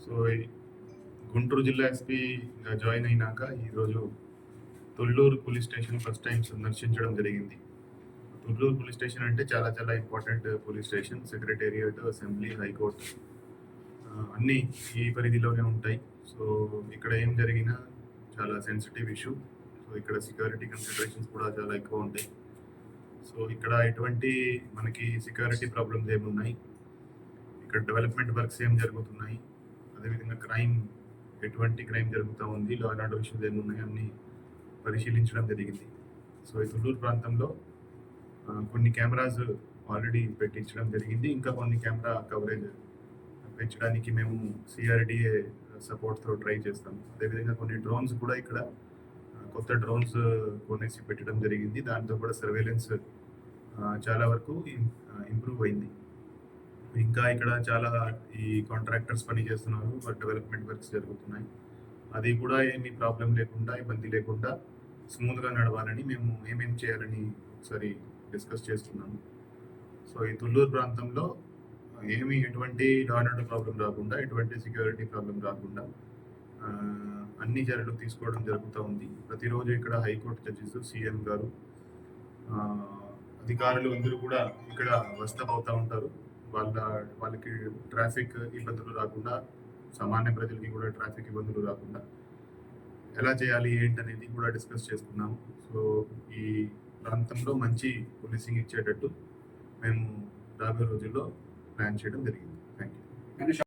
So Guntur జిల్లా ఎస్పీగా join అయినాక ఈరోజు Tolluru police station first time సందర్శించడం జరిగింది. తొల్లూరు పోలీస్ స్టేషన్ అంటే చాలా చాలా important police station. Secretariat, assembly, high court అన్నీ ఈ పరిధిలోనే ఉంటాయి. సో ఇక్కడ ఏం జరిగినా చాలా సెన్సిటివ్ ఇష్యూ. సో ఇక్కడ సెక్యూరిటీ కన్సిడరేషన్స్ కూడా చాలా ఎక్కువ ఉంటాయి. సో ఇక్కడ ఎటువంటి మనకి సెక్యూరిటీ ప్రాబ్లమ్స్ ఏమున్నాయి, ఇక్కడ డెవలప్మెంట్ వర్క్స్ ఏం జరుగుతున్నాయి, అదేవిధంగా ఎటువంటి క్రైమ్ జరుగుతూ ఉంది, లా అండ్ ఆర్డర్ ఇష్యూస్ ఏమున్నాయి అన్ని పరిశీలించడం జరిగింది. సో ఈ తుళ్ళూరు ప్రాంతంలో కొన్ని కెమెరాస్ ఆల్రెడీ పెట్టించడం జరిగింది. ఇంకా కొన్ని కెమెరా కవరేజ్ పెంచడానికి మేము సిఆర్డిఏ సపోర్ట్తో ట్రై చేస్తాం. అదేవిధంగా కొన్ని డ్రోన్స్ కూడా ఇక్కడ కొత్త డ్రోన్స్ కొనేసి పెట్టడం జరిగింది. దాంతో కూడా సర్వేలెన్స్ చాలా వరకు ఇంప్రూవ్ అయింది. ఇంకా ఇక్కడ చాలా ఈ కాంట్రాక్టర్స్ పని చేస్తున్నారు, డెవలప్మెంట్ వర్క్స్ జరుగుతున్నాయి. అది కూడా ఏమీ ప్రాబ్లం లేకుండా, ఇబ్బంది లేకుండా స్మూత్గా నడవాలని మేము ఏమేమి చేయాలని ఒకసారి డిస్కస్ చేస్తున్నాము. సో ఈ తుళ్ళూరు ప్రాంతంలో ఎటువంటి లా అండ్ ఆర్డర్ ప్రాబ్లం రాకుండా, ఎటువంటి సెక్యూరిటీ ప్రాబ్లం రాకుండా అన్ని చర్యలు తీసుకోవడం జరుగుతూ ఉంది. ప్రతిరోజు ఇక్కడ హైకోర్టు జడ్జిస్, సీఎం గారు, అధికారులు అందరూ కూడా ఇక్కడ వస్తూ ఉంటారు. వాళ్ళకి ట్రాఫిక్ ఇబ్బందులు రాకుండా, సామాన్య ప్రజలకి కూడా ట్రాఫిక్ ఇబ్బందులు రాకుండా ఎలా చేయాలి ఏంటనేది కూడా డిస్కస్ చేసుకున్నాము. సో ఈ ప్రాంతంలో మంచి పోలీసింగ్ ఇచ్చేటట్టు మేము రాబోయే రోజుల్లో ప్లాన్ చేయడం జరిగింది. Thank you.